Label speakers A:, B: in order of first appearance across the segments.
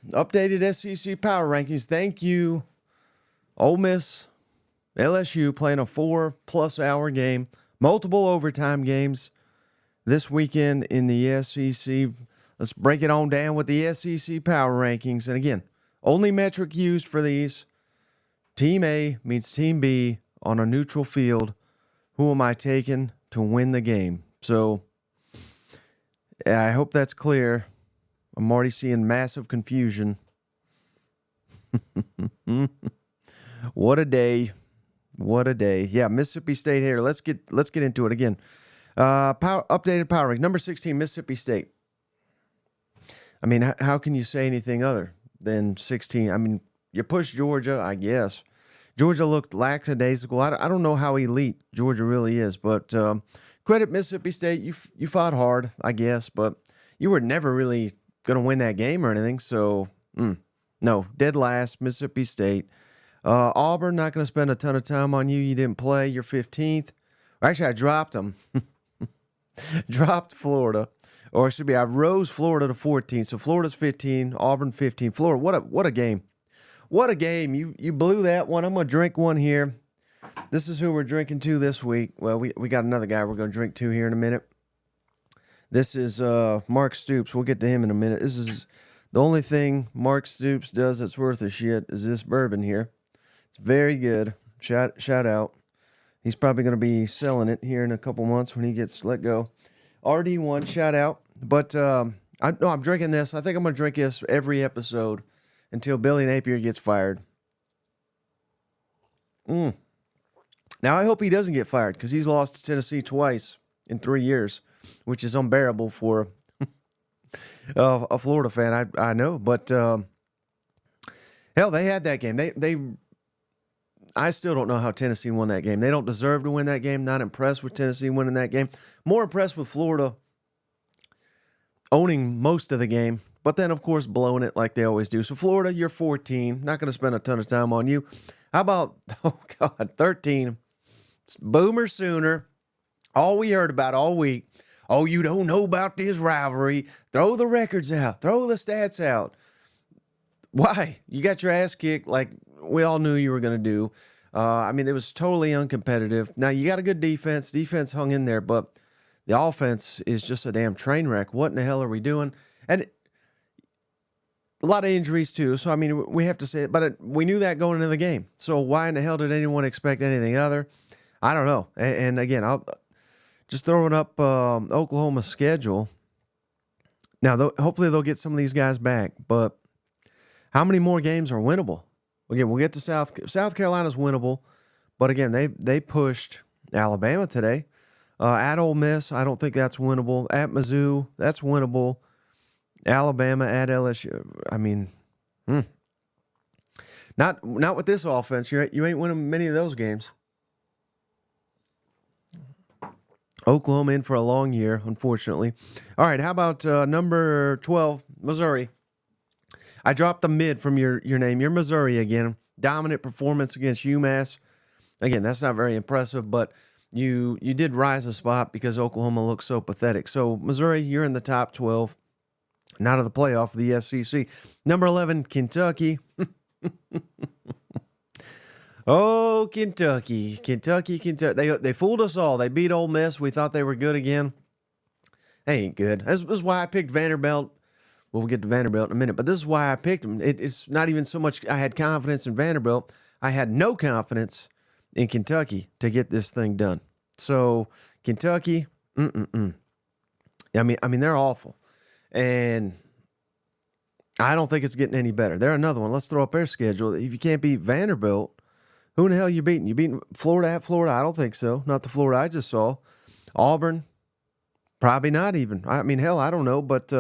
A: Updated SEC power rankings. Thank you. Ole Miss, LSU playing a 4+ hour game, multiple overtime games this weekend in the SEC. Let's break it on down with the SEC power rankings. And again, only metric used for these. Team A meets Team B on a neutral field. Who am I taking to win the game? So I hope that's clear. I'm already seeing massive confusion. What a day. What a day. Yeah, Mississippi State here. Let's get into it again. Updated power rank. Number 16, Mississippi State. I mean, how can you say anything other than 16? I mean, you push Georgia, I guess. Georgia looked lackadaisical. I don't know how elite Georgia really is, but credit Mississippi State. You fought hard, I guess, but you were never really going to win that game or anything. So, no, dead last, Mississippi State. Auburn, not going to spend a ton of time on you. You didn't play. You're 15th. Actually, I dropped them. Dropped Florida. Or it should be, I rose Florida to 14. So Florida's 15, Auburn 15. Florida, what a game. What a game. You blew that one. I'm going to drink one here. This is who we're drinking to this week. Well, we got another guy we're going to drink to here in a minute. This is Mark Stoops. We'll get to him in a minute. This is the only thing Mark Stoops does that's worth a shit is this bourbon here. It's very good. Shout out. He's probably going to be selling it here in a couple months when he gets let go. RD1, shout out. But I'm drinking this. I think I'm going to drink this every episode until Billy Napier gets fired. Now, I hope he doesn't get fired because he's lost to Tennessee twice in 3 years, which is unbearable for a Florida fan. I know. But, hell, they had that game. I still don't know how Tennessee won that game. They don't deserve to win that game. Not impressed with Tennessee winning that game. More impressed with Florida owning most of the game, but then, of course, blowing it like they always do. So, Florida, you're 14. Not going to spend a ton of time on you. How about, 13? It's Boomer Sooner. All we heard about all week. Oh, you don't know about this rivalry. Throw the records out. Throw the stats out. Why? You got your ass kicked like we all knew you were going to do. I mean, it was totally uncompetitive. Now, you got a good defense. Defense hung in there, but the offense is just a damn train wreck. What in the hell are we doing? And a lot of injuries, too. So, I mean, we have to say it, but we knew that going into the game. So, why in the hell did anyone expect anything other? I don't know. And again, I'll just throwing up Oklahoma's schedule. Now, hopefully they'll get some of these guys back, but how many more games are winnable? Again, we'll get to South Carolina's winnable, but again, they pushed Alabama today. At Ole Miss, I don't think that's winnable. At Mizzou, that's winnable. Alabama at LSU. I mean, not with this offense. You ain't winning many of those games. Oklahoma in for a long year, unfortunately. All right, how about number 12, Missouri? I dropped the mid from your name. You're Missouri again. Dominant performance against UMass. Again, that's not very impressive, but you did rise a spot because Oklahoma looks so pathetic. So, Missouri, you're in the top 12. Not of the playoff of the SEC. Number 11, Kentucky. Oh, Kentucky. They fooled us all. They beat Ole Miss. We thought they were good again. They ain't good. This is why I picked Vanderbilt. Well, we'll get to Vanderbilt in a minute, but this is why I picked them. It's not even so much I had confidence in Vanderbilt. I had no confidence in Kentucky to get this thing done. So, Kentucky, I mean, they're awful. And I don't think it's getting any better. They're another one. Let's throw up their schedule. If you can't beat Vanderbilt, who in the hell are you beating? You beating Florida at Florida? I don't think so. Not the Florida I just saw. Auburn, probably not even. I mean, hell, I don't know. But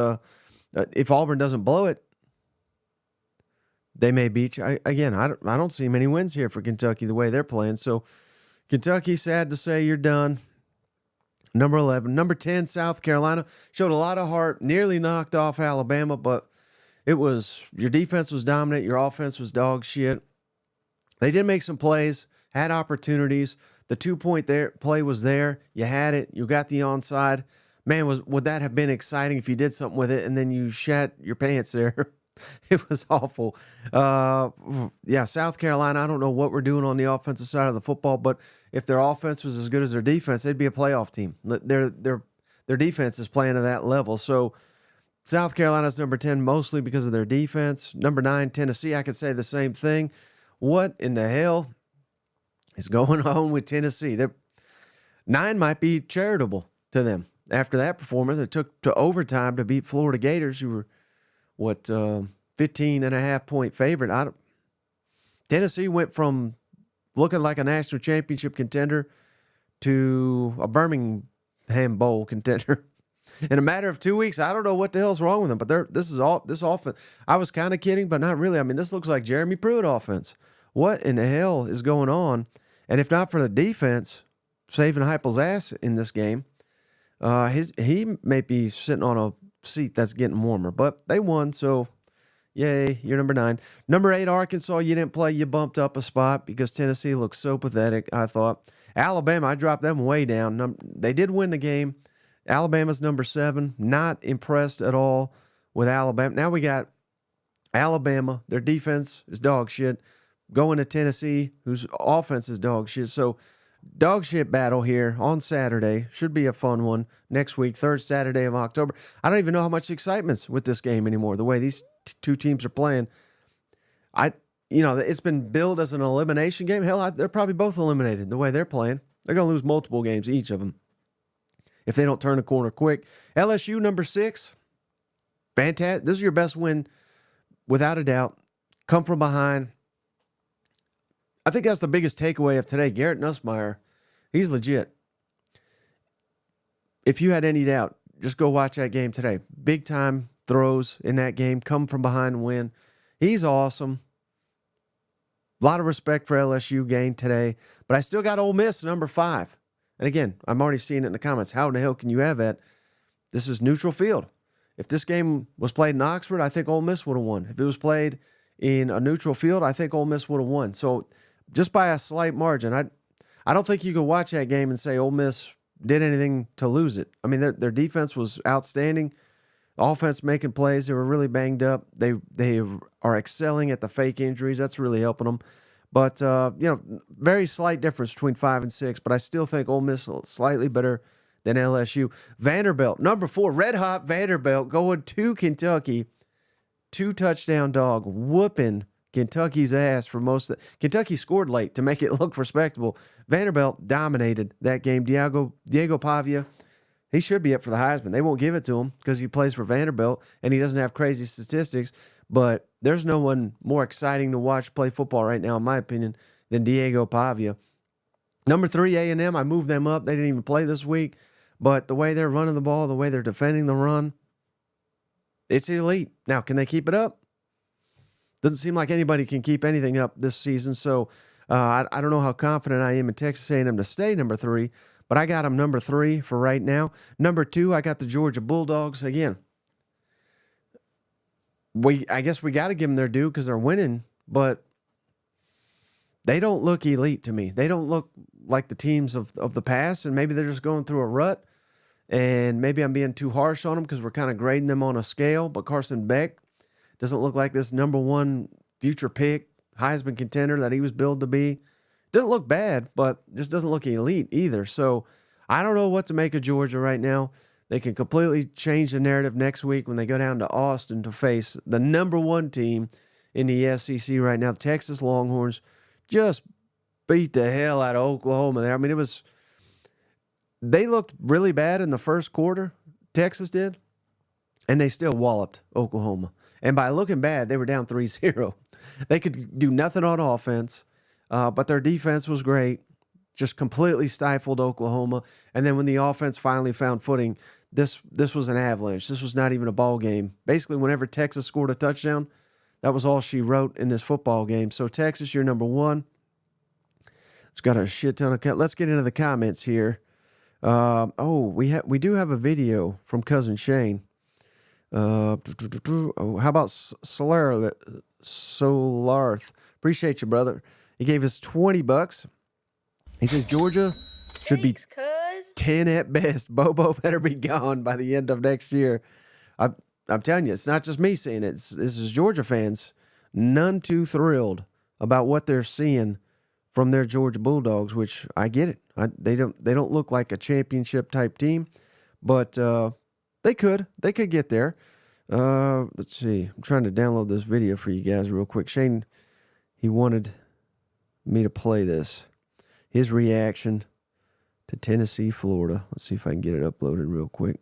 A: if Auburn doesn't blow it, they may beat you. I don't see many wins here for Kentucky the way they're playing. So, Kentucky, sad to say, you're done. Number 11. Number 10, South Carolina. Showed a lot of heart. Nearly knocked off Alabama, but your defense was dominant. Your offense was dog shit. They did make some plays, had opportunities. The 2-point play was there. You had it. You got the onside. Man, would that have been exciting if you did something with it and then you shat your pants there? It was awful. Yeah, South Carolina, I don't know what we're doing on the offensive side of the football, but if their offense was as good as their defense, they'd be a playoff team. Their defense is playing at that level. So South Carolina's number 10 mostly because of their defense. Number 9, Tennessee, I could say the same thing. What in the hell is going on with Tennessee? 9 might be charitable to them. After that performance, it took to overtime to beat Florida Gators, who were, 15.5-point favorite. Tennessee went from looking like a national championship contender to a Birmingham Bowl contender in a matter of 2 weeks. I don't know what the hell's wrong with them, but this offense. I was kind of kidding, but not really. I mean, this looks like Jeremy Pruitt offense. What in the hell is going on? And if not for the defense saving Heupel's ass in this game, he may be sitting on a seat that's getting warmer. But they won, so yay, you're number 9. Number 8, Arkansas, you didn't play. You bumped up a spot because Tennessee looked so pathetic, I thought. Alabama, I dropped them way down. They did win the game. Alabama's number 7. Not impressed at all with Alabama. Now we got Alabama. Their defense is dog shit. Going to Tennessee, whose offense is dog shit. So dog shit battle here on Saturday. Should be a fun one next week, 3rd Saturday of October. I don't even know how much excitement's with this game anymore, the way these two teams are playing. It's been billed as an elimination game. Hell, they're probably both eliminated the way they're playing. They're going to lose multiple games, each of them, if they don't turn the corner quick. LSU, number 6. Fantastic. This is your best win, without a doubt. Come from behind. I think that's the biggest takeaway of today. Garrett Nussmeier, he's legit. If you had any doubt, just go watch that game today. Big time throws in that game. Come from behind and win. He's awesome. A lot of respect for LSU game today. But I still got Ole Miss, number 5. And again, I'm already seeing it in the comments. How in the hell can you have that? This is neutral field. If this game was played in Oxford, I think Ole Miss would have won. If it was played in a neutral field, I think Ole Miss would have won. So just by a slight margin, I don't think you could watch that game and say Ole Miss did anything to lose it. I mean, their defense was outstanding. Offense making plays. They were really banged up. They are excelling at the fake injuries. That's really helping them. But, very slight difference between 5 and 6. But I still think Ole Miss is slightly better than LSU. Vanderbilt, number 4, red hot Vanderbilt going to Kentucky. 2-touchdown dog whooping Kentucky's ass for most of the... Kentucky scored late to make it look respectable. Vanderbilt dominated that game. Diego Pavia, he should be up for the Heisman. They won't give it to him because he plays for Vanderbilt and he doesn't have crazy statistics. But there's no one more exciting to watch play football right now, in my opinion, than Diego Pavia. Number 3, A&M, I moved them up. They didn't even play this week. But the way they're running the ball, the way they're defending the run, it's elite. Now, can they keep it up? Doesn't seem like anybody can keep anything up this season. So I don't know how confident I am in Texas A&M to stay number 3. But I got them number 3 for right now. Number 2, I got the Georgia Bulldogs. Again, I guess we got to give them their due because they're winning, but they don't look elite to me. They don't look like the teams of the past, and maybe they're just going through a rut, and maybe I'm being too harsh on them because we're kind of grading them on a scale, but Carson Beck doesn't look like this number 1 future pick, Heisman contender that he was billed to be. Doesn't look bad, but just doesn't look elite either. So I don't know what to make of Georgia right now. They can completely change the narrative next week when they go down to Austin to face the number 1 team in the SEC right now. The Texas Longhorns just beat the hell out of Oklahoma there. I mean, they looked really bad in the first quarter, Texas did, and they still walloped Oklahoma. And by looking bad, they were down 3-0. They could do nothing on offense, but their defense was great, just completely stifled Oklahoma. And then when the offense finally found footing, this was an avalanche. This was not even a ball game. Basically, whenever Texas scored a touchdown, that was all she wrote in this football game. So Texas, you're number 1. It's got a shit ton of... Let's get into the comments here. We do have a video from Cousin Shane. How about Solarth? Appreciate you, brother. He gave us $20. He says Georgia should be 10 at best. Bobo better be gone by the end of next year. I'm telling you, it's not just me saying it. This is Georgia fans, none too thrilled about what they're seeing from their Georgia Bulldogs, which I get it. They don't look like a championship type team, but they could get there. Let's see. I'm trying to download this video for you guys real quick. Shane, he wanted me to play this. His reaction to Tennessee, Florida. Let's see if I can get it uploaded real quick.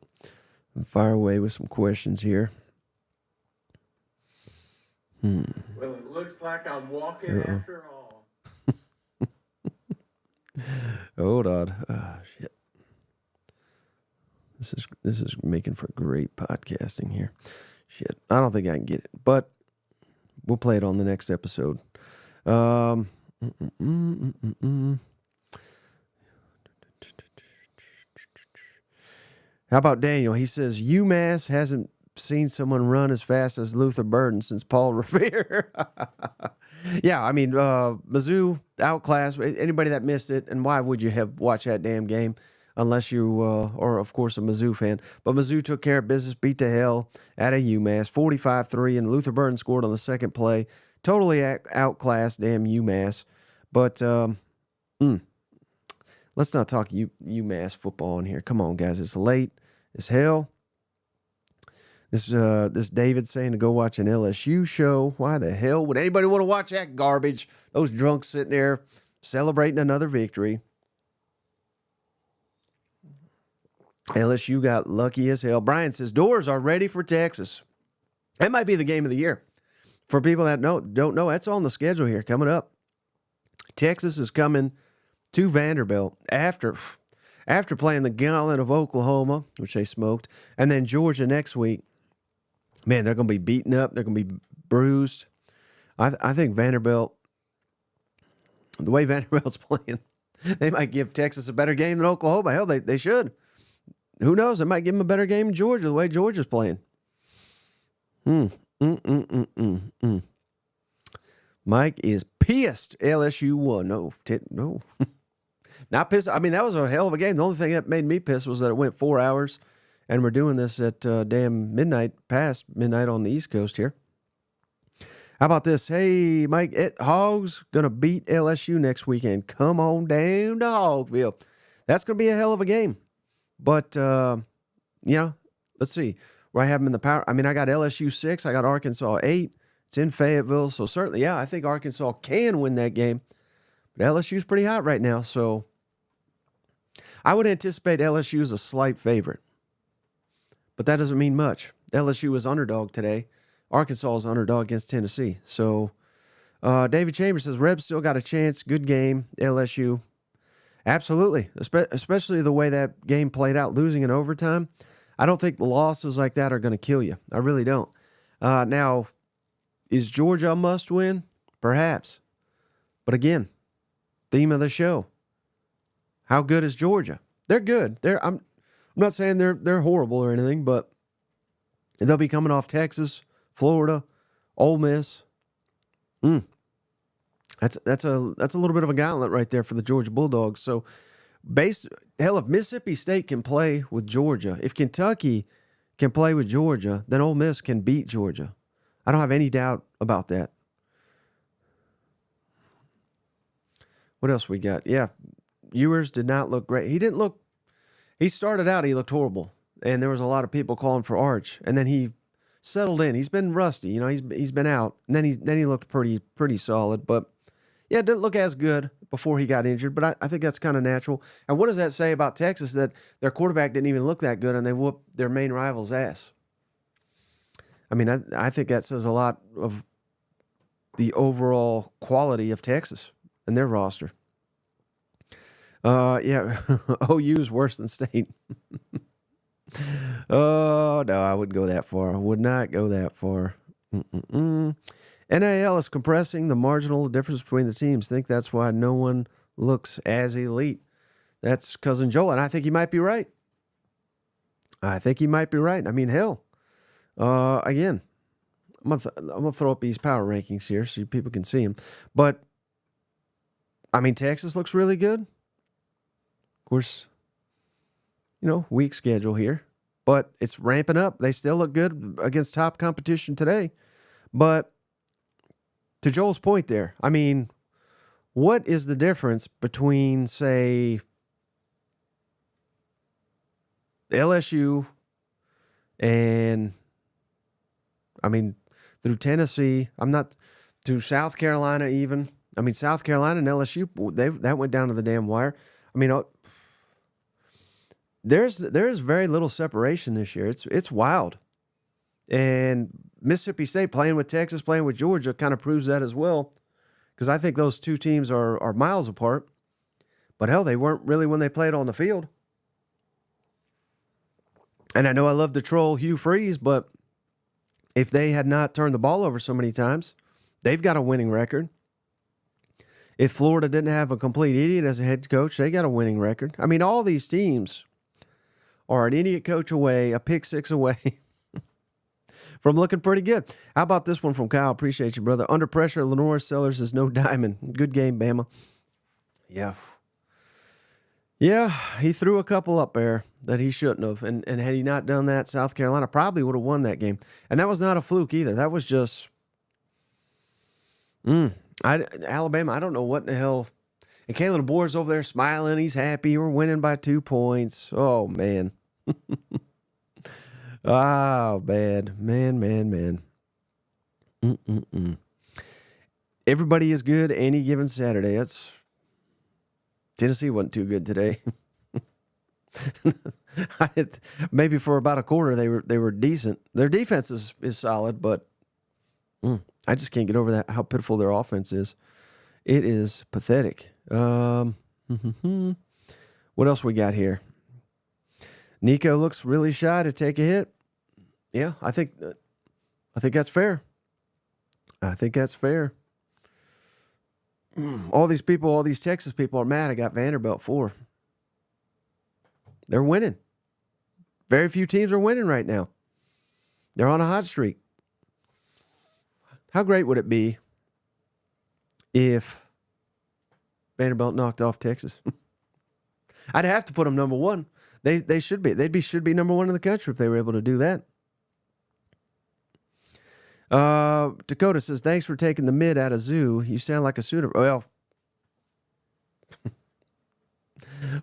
A: And fire away with some questions here.
B: Well, it looks like I'm walking after all.
A: Hold on. Shit. This is making for great podcasting here. Shit. I don't think I can get it, but we'll play it on the next episode. How about Daniel? He says UMass hasn't seen someone run as fast as Luther Burden since Paul Revere. Yeah, I mean, Mizzou outclassed anybody that missed it, and why would you have watched that damn game unless you are, of course, a Mizzou fan? But Mizzou took care of business, beat the hell out of UMass, 45-3, and Luther Burden scored on the second play. Totally outclassed damn UMass. But let's not talk UMass football in here. Come on, guys. It's late as hell. This David saying to go watch an LSU show. Why the hell would anybody want to watch that garbage? Those drunks sitting there celebrating another victory. LSU got lucky as hell. Brian says doors are ready for Texas. That might be the game of the year. For people that don't know, that's on the schedule here coming up. Texas is coming to Vanderbilt after playing the gauntlet of Oklahoma, which they smoked, and then Georgia next week. Man, they're going to be beaten up. They're going to be bruised. I think Vanderbilt, the way Vanderbilt's playing, they might give Texas a better game than Oklahoma. Hell, they should. Who knows? They might give them a better game in Georgia, the way Georgia's playing. Mike is pissed. LSU won. No. Not pissed. I mean, that was a hell of a game. The only thing that made me pissed was that it went 4 hours, and we're doing this at damn midnight, past midnight on the East Coast here. How about this? Hey, Mike, Hogs going to beat LSU next weekend. Come on down to Hogville. That's going to be a hell of a game. But, let's see. Where I have them in the power. I mean, I got LSU 6. I got Arkansas 8. It's in Fayetteville. So certainly, yeah, I think Arkansas can win that game. But LSU's pretty hot right now. So I would anticipate LSU as a slight favorite. But that doesn't mean much. LSU is underdog today. Arkansas is underdog against Tennessee. So David Chambers says, Rebs still got a chance. Good game, LSU. Absolutely, especially the way that game played out, losing in overtime. I don't think losses like that are going to kill you. I really don't. Now, is Georgia a must-win? Perhaps. But again, theme of the show. How good is Georgia? They're good. I'm not saying they're horrible or anything, but they'll be coming off Texas, Florida, Ole Miss. That's a little bit of a gauntlet right there for the Georgia Bulldogs. So, if Mississippi State can play with Georgia, if Kentucky can play with Georgia, then Ole Miss can beat Georgia. I don't have any doubt about that. What else we got? Yeah, Ewers did not look great. He started out, he looked horrible. And there was a lot of people calling for Arch. And then he settled in. He's been rusty. He's been out. And then he looked pretty solid. But, yeah, it didn't look as good before he got injured. But I think that's kind of natural. And what does that say about Texas, that their quarterback didn't even look that good and they whooped their main rival's ass? I mean, I think that says a lot of the overall quality of Texas and their roster. Yeah, OU is worse than State. Oh, no, I wouldn't go that far. I would not go that far. NAL is compressing the marginal difference between the teams. Think that's why no one looks as elite. That's Cousin Joel, and I think he might be right. I mean, hell. Again, I'm gonna throw up these power rankings here so people can see them. But, I mean, Texas looks really good. Of course, weak schedule here. but it's ramping up. They still look good against top competition today. But to Joel's point there, I mean, what is the difference between, say, LSU and, I mean, through Tennessee, through South Carolina even. I mean, South Carolina and LSU, that went down to the damn wire. I mean, there's very little separation this year. It's wild. And Mississippi State playing with Texas, playing with Georgia kind of proves that as well, because I think those two teams are miles apart. But hell, they weren't really when they played on the field. And I know I love to troll Hugh Freeze, but if they had not turned the ball over so many times, they've got a winning record. If Florida didn't have a complete idiot as a head coach, they got a winning record. I mean, all these teams are an idiot coach away, a pick six away from looking pretty good. How about this one from Kyle? Appreciate you, brother. Under pressure, Lenore Sellers is no diamond. Good game, Bama. Yeah. Yeah, he threw a couple up there that he shouldn't have. And had he not done that, South Carolina probably would have won that game. And that was not a fluke either. That was just Alabama, I don't know what in the hell. And Kalen DeBoer's over there smiling. He's happy. We're winning by 2 points. Oh, man. Oh, bad. Man. Everybody is good any given Saturday. Tennessee wasn't too good today. Maybe for about a quarter they were decent. Their defense is solid, but I just can't get over that, how pitiful their offense is. It is pathetic. What else we got here? Nico looks really shy to take a hit. Yeah, I think that's fair. I think that's fair. All these people, all these Texas people are mad I got Vanderbilt 4. They're winning. Very few teams are winning right now. They're on a hot streak. How great would it be if Vanderbilt knocked off Texas? I'd have to put them number one. They should be. Should be number one in the country if they were able to do that. Dakota says, thanks for taking the mid out of Zoo. You sound like a suitor. Well,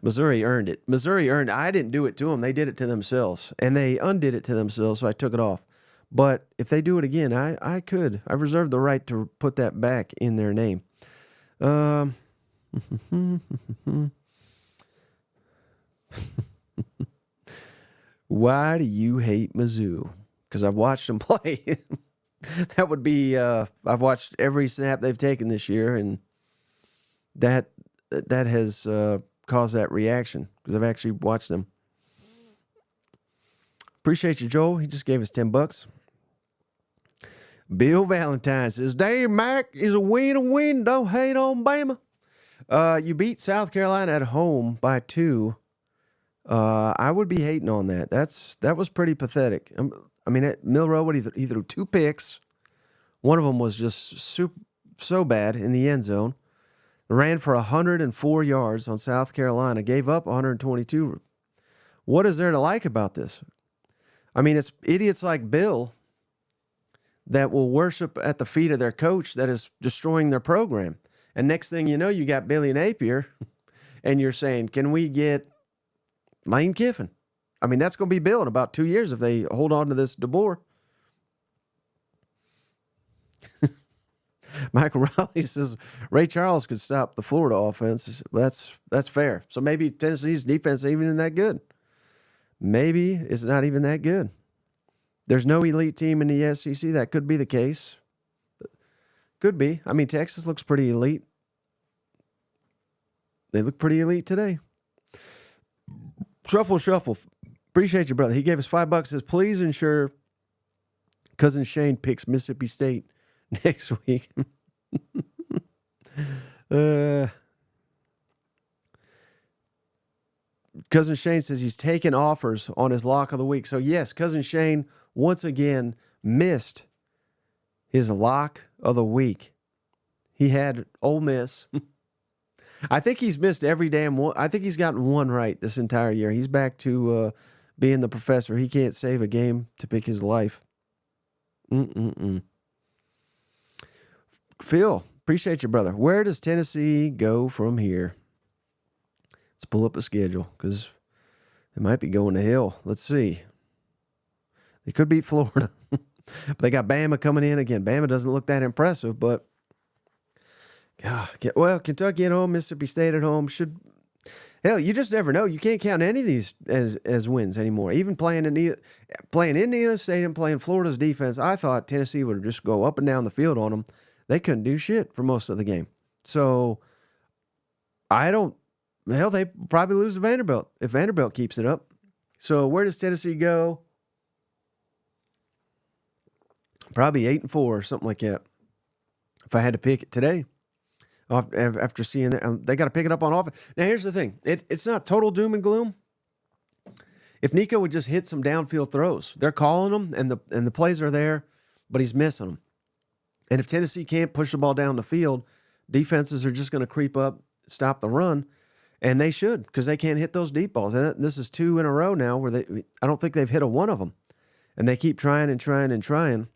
A: Missouri earned it. I didn't do it to them. They did it to themselves. And they undid it to themselves, so I took it off. But if they do it again, I could. I reserve the right to put that back in their name. Why do you hate Mizzou? Because I've watched them play. That would be, I've watched every snap they've taken this year, and that has caused that reaction, because I've actually watched them. Appreciate you, Joel. He just gave us $10. Bill Valentine says, damn, Mac is a win. Don't hate on Bama. You beat South Carolina at home by 2. I would be hating on that. That was pretty pathetic. I mean, at Milrow, he threw 2 picks. One of them was just so bad in the end zone. Ran for 104 yards on South Carolina. Gave up 122. What is there to like about this? I mean, it's idiots like Bill that will worship at the feet of their coach that is destroying their program. And next thing you know, you got Billy Napier, and you're saying, can we get Lane Kiffin? I mean, that's going to be Bill in about 2 years if they hold on to this DeBoer. Michael Riley says Ray Charles could stop the Florida offense. Well, that's fair. So maybe Tennessee's defense ain't even that good. Maybe it's not even that good. There's no elite team in the SEC. That could be the case. Could be. I mean, Texas looks pretty elite. They look pretty elite today. Shuffle. Appreciate you, brother. He gave us $5. Says, please ensure Cousin Shane picks Mississippi State next week. Cousin Shane says he's taking offers on his lock of the week. So, yes, Cousin Shane once again missed his lock of the week. He had Ole Miss. I think he's missed every damn one. I think he's gotten one right this entire year. He's back to being the professor. He can't save a game to pick his life. Phil, appreciate you, brother. Where does Tennessee go from here? Let's pull up a schedule because they might be going to hell. Let's see. They could beat Florida. But they got Bama coming in again. Bama doesn't look that impressive, but Kentucky at home, Mississippi State at home should. Hell, you just never know. You can't count any of these as wins anymore. Even playing in Indiana State and playing Florida's defense, I thought Tennessee would just go up and down the field on them. They couldn't do shit for most of the game. So they probably lose to Vanderbilt if Vanderbilt keeps it up. So where does Tennessee go? Probably 8-4 or something like that. If I had to pick it today, after seeing that, they got to pick it up on offense. Now here's the thing: it's not total doom and gloom. If Nico would just hit some downfield throws, they're calling them, and the plays are there, but he's missing them. And if Tennessee can't push the ball down the field, defenses are just going to creep up, stop the run, and they should because they can't hit those deep balls. And this is 2 in a row now where I don't think they've hit a one of them, and they keep trying and trying and trying.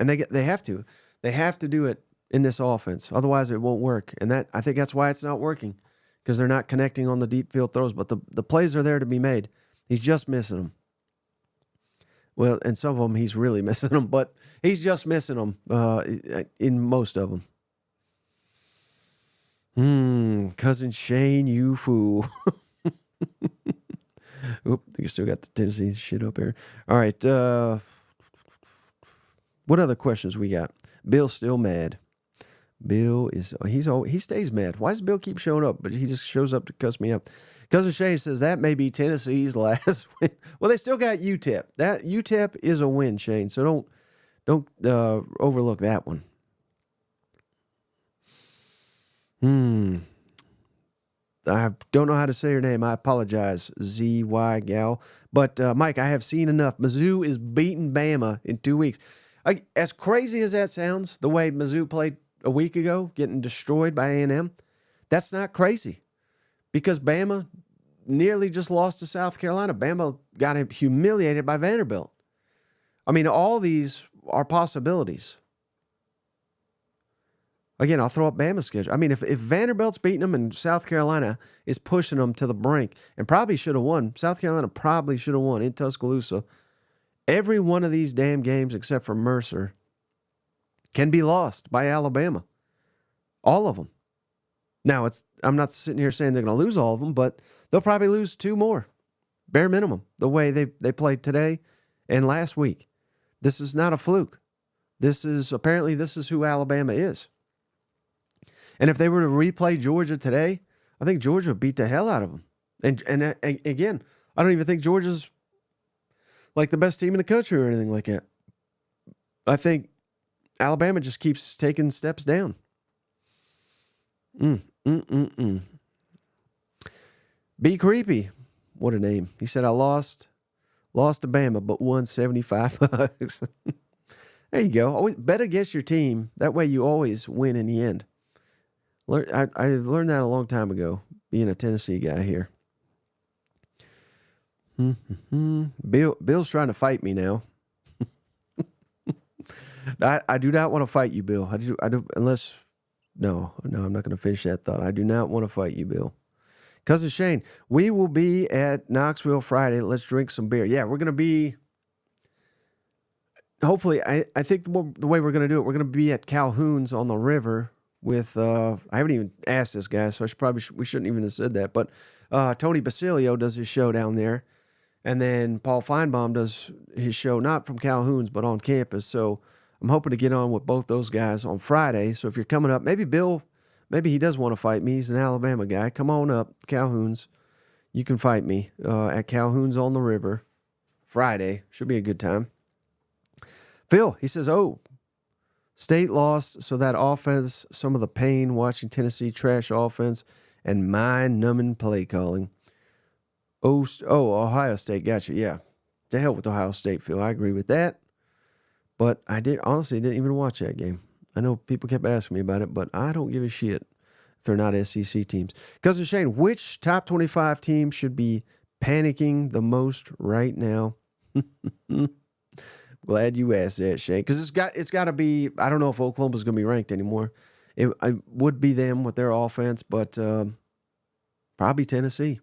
A: And they have to. They have to do it in this offense. Otherwise, it won't work. And I think that's why it's not working, because they're not connecting on the deep field throws. But the plays are there to be made. He's just missing them. Well, and some of them he's really missing them, but he's just missing them in most of them. Cousin Shane, you fool. Oop, you still got the Tennessee shit up here. All right. What other questions we got? Bill's still mad. Bill he stays mad. Why does Bill keep showing up? But he just shows up to cuss me up. Cousin Shane says that may be Tennessee's last win. Well, they still got UTEP. That UTEP is a win, Shane. So don't overlook that one. I don't know how to say your name. I apologize, ZY Gal. But Mike, I have seen enough. Mizzou is beating Bama in 2 weeks. As crazy as that sounds, the way Mizzou played a week ago, getting destroyed by A&M, that's not crazy because Bama nearly just lost to South Carolina. Bama got humiliated by Vanderbilt. I mean, all these are possibilities. Again, I'll throw up Bama's schedule. I mean, if Vanderbilt's beating them and South Carolina is pushing them to the brink and probably should have won, South Carolina probably should have won in Tuscaloosa. Every one of these damn games, except for Mercer, can be lost by Alabama. All of them. Now, I'm not sitting here saying they're going to lose all of them, but they'll probably lose 2 more, bare minimum, the way they played today and last week. This is not a fluke. This is who Alabama is. And if they were to replay Georgia today, I think Georgia beat the hell out of them. And again, I don't even think Georgia's like the best team in the country or anything like that. I think Alabama just keeps taking steps down. Be creepy. What a name. He said, I lost to Bama, but won $75. There you go. Always bet against your team. That way you always win in the end. I learned that a long time ago, being a Tennessee guy here. Bill's trying to fight me now. I do not want to fight you, Bill. I do unless no, I'm not going to finish that thought. I do not want to fight you, Bill. Cousin Shane, we will be at Knoxville Friday. Let's drink some beer. Yeah, we're going to be. Hopefully, I think the way we're going to do it, we're going to be at Calhoun's on the river with. I haven't even asked this guy, so we shouldn't even have said that. But Tony Basilio does his show down there. And then Paul Feinbaum does his show, not from Calhoun's, but on campus. So I'm hoping to get on with both those guys on Friday. So if you're coming up, maybe Bill, maybe he does want to fight me. He's an Alabama guy. Come on up, Calhoun's. You can fight me at Calhoun's on the river Friday. Should be a good time. Phil, he says, State lost, so that offense, some of the pain watching Tennessee trash offense and mind-numbing play calling. Ohio State, gotcha. Yeah, to hell with Ohio State, Phil. I agree with that. But I didn't even watch that game. I know people kept asking me about it, but I don't give a shit if they're not SEC teams. Cousin Shane, which top 25 team should be panicking the most right now? Glad you asked that, Shay, because it's got to be. I don't know if Oklahoma's going to be ranked anymore. It would be them with their offense, but probably Tennessee.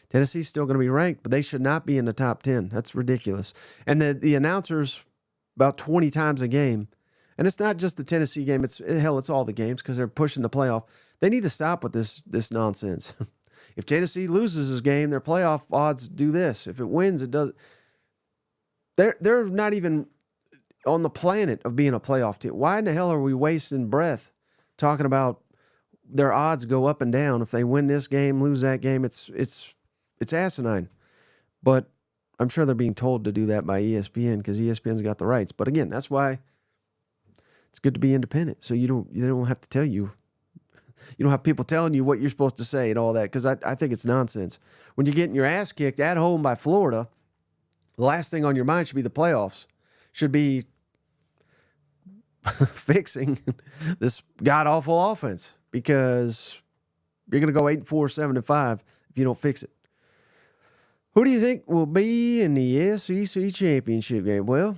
A: Tennessee's still going to be ranked, but they should not be in the top 10. That's ridiculous. And the announcers about 20 times a game, and it's not just the Tennessee game. It's all the games because they're pushing the playoff. They need to stop with this nonsense. If Tennessee loses this game, their playoff odds do this. If it wins, it does. They're not even on the planet of being a playoff team. Why in the hell are we wasting breath talking about their odds go up and down? If they win this game, lose that game, it's asinine. But I'm sure they're being told to do that by ESPN because ESPN's got the rights. But again, that's why it's good to be independent. So you don't have to tell you. You don't have people telling you what you're supposed to say and all that, because I think it's nonsense. When you're getting your ass kicked at home by Florida, the last thing on your mind should be the playoffs. Should be fixing this god-awful offense, because you're going to go 8-4, 7-5 if you don't fix it. Who do you think will be in the SEC championship game? Well,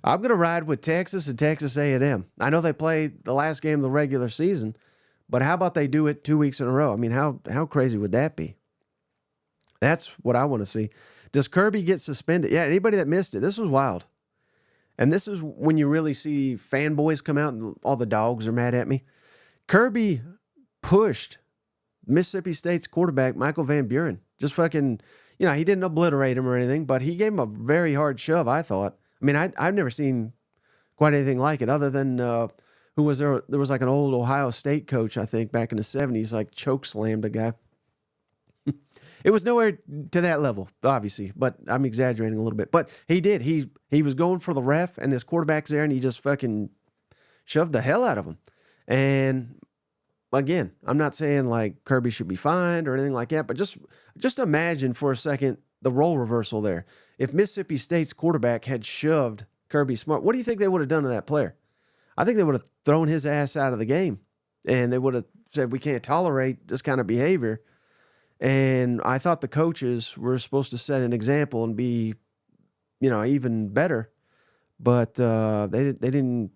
A: I'm going to ride with Texas and Texas A&M. I know they played the last game of the regular season, but how about they do it 2 weeks in a row? I mean, how crazy would that be? That's what I want to see. Does Kirby get suspended? Yeah, anybody that missed it, this was wild. And this is when you really see fanboys come out and all the dogs are mad at me. Kirby pushed Mississippi State's quarterback, Michael Van Buren. Just fucking, he didn't obliterate him or anything, but he gave him a very hard shove, I thought. I mean, I've never seen quite anything like it, other than who was there? There was like an old Ohio State coach, I think, back in the 70s, like choke slammed a guy. It was nowhere to that level, obviously, but I'm exaggerating a little bit. But he did. He was going for the ref, and his quarterback's there, and he just fucking shoved the hell out of him. And again, I'm not saying like Kirby should be fined or anything like that, but just imagine for a second the role reversal there. If Mississippi State's quarterback had shoved Kirby Smart, what do you think they would have done to that player? I think they would have thrown his ass out of the game, and they would have said, we can't tolerate this kind of behavior. And I thought the coaches were supposed to set an example and be, even better. But they didn't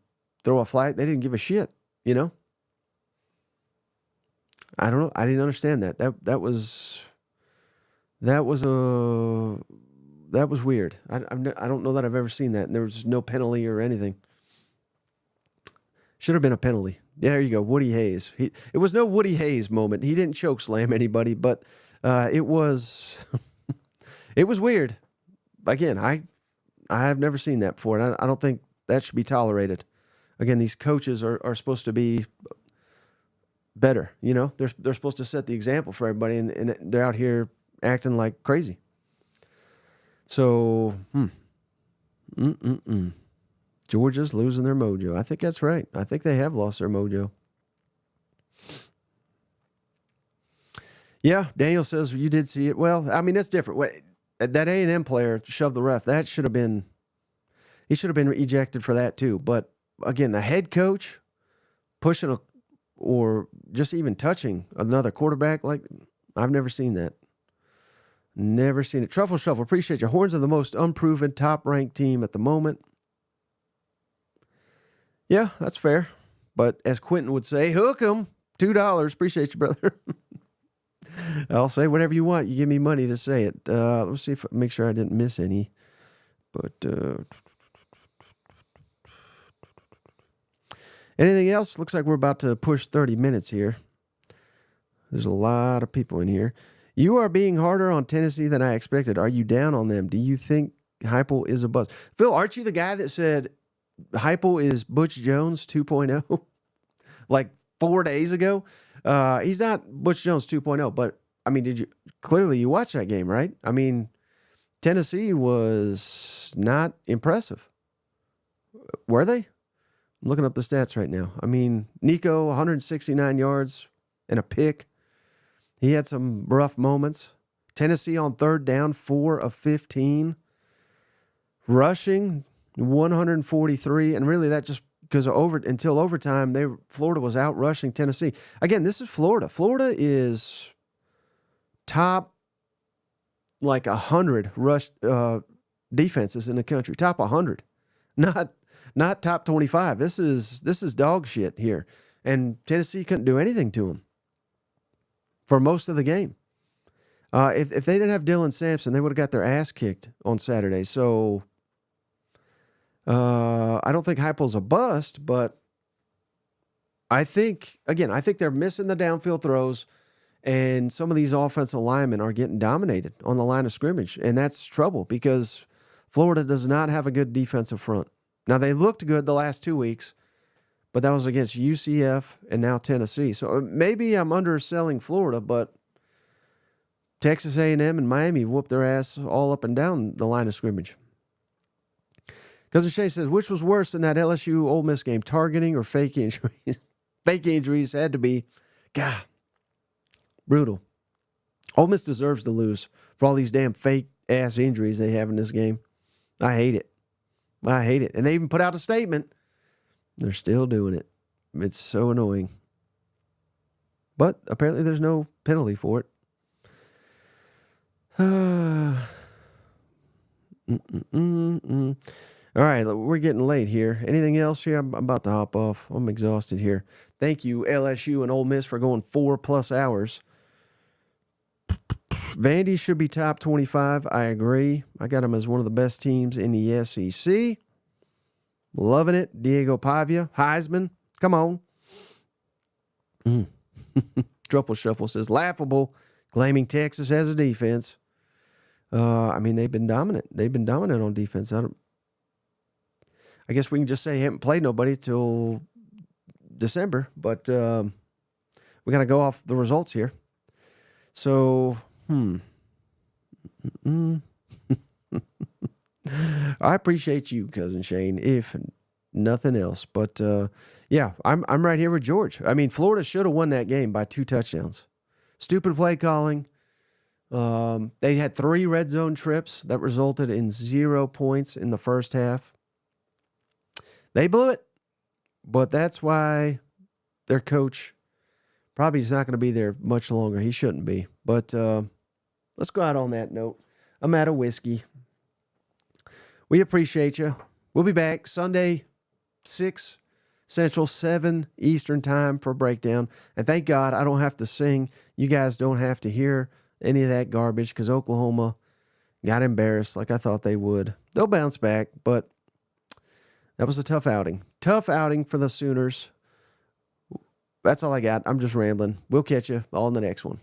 A: throw a flag. They didn't give a shit, I don't know. I didn't understand that. That was weird. I don't know that I've ever seen that. And there was no penalty or anything. Should have been a penalty. Yeah, there you go. Woody Hayes. It was no Woody Hayes moment. He didn't choke slam anybody, but it was it was weird. Again, I have never seen that before, and I don't think that should be tolerated. Again, these coaches are supposed to be better. They're supposed to set the example for everybody, and they're out here acting like crazy. So, Georgia's losing their mojo. I think that's right. I think they have lost their mojo. Yeah, Daniel says you did see it. Well, I mean, that's different. That A&M player shoved the ref. He should have been ejected for that too. But again, the head coach pushing or just even touching another quarterback, like, I've never seen that. Never seen it. Truffle Shuffle, appreciate you. Horns are the most unproven, top-ranked team at the moment. Yeah, that's fair. But as Quentin would say, hook 'em. $2. Appreciate you, brother. I'll say whatever you want. You give me money to say it. Let's see make sure I didn't miss any. But anything else? Looks like we're about to push 30 minutes here. There's a lot of people in here. You are being harder on Tennessee than I expected. Are you down on them? Do you think Heupel is a bust? Phil, aren't you the guy that said Heupel is Butch Jones 2.0 like 4 days ago? He's not Butch Jones 2.0, but I mean, clearly you watched that game, right? I mean, Tennessee was not impressive. Were they? I'm looking up the stats right now. I mean, Nico, 169 yards and a pick. He had some rough moments. Tennessee on third down, 4 of 15. Rushing, 143. And really that just because until overtime, Florida was out rushing Tennessee. Again, this is Florida. Florida is top like 100 rush defenses in the country. Top 100, not top 25. This is dog shit here, and Tennessee couldn't do anything to them for most of the game. If they didn't have Dylan Sampson, they would have got their ass kicked on Saturday. So I don't think Heupel's a bust, but I think they're missing the downfield throws, and some of these offensive linemen are getting dominated on the line of scrimmage, and that's trouble because Florida does not have a good defensive front. Now, they looked good the last 2 weeks, but that was against UCF and now Tennessee. So maybe I'm underselling Florida, but Texas A&M and Miami whooped their ass all up and down the line of scrimmage. Cousin Shay says, which was worse than that LSU Ole Miss game, targeting or fake injuries? Fake injuries had to be, God, brutal. Ole Miss deserves to lose for all these damn fake-ass injuries they have in this game. I hate it. And they even put out a statement. They're still doing it. It's so annoying. But apparently there's no penalty for it. All right, we're getting late here. Anything else here? I'm about to hop off. I'm exhausted here. Thank you, LSU and Ole Miss, for going 4+ hours. Vandy should be top 25. I agree. I got them as one of the best teams in the SEC. Loving it. Diego Pavia, Heisman. Come on. Truffle Shuffle says, laughable, claiming Texas has a defense. They've been dominant. They've been dominant on defense. I guess we can just say they haven't played nobody till December, but we got to go off the results here. So, I appreciate you, Cousin Shane, if nothing else. But, I'm right here with George. Florida should have won that game by 2 touchdowns. Stupid play calling. They had 3 red zone trips that resulted in 0 points in the first half. They blew it, but that's why their coach probably is not going to be there much longer. He shouldn't be. But let's go out on that note. I'm out of whiskey. We appreciate you. We'll be back Sunday, 6 Central, 7 Eastern time for breakdown. And thank God I don't have to sing. You guys don't have to hear any of that garbage because Oklahoma got embarrassed like I thought they would. They'll bounce back, but that was a tough outing. Tough outing for the Sooners. That's all I got. I'm just rambling. We'll catch you all in the next one.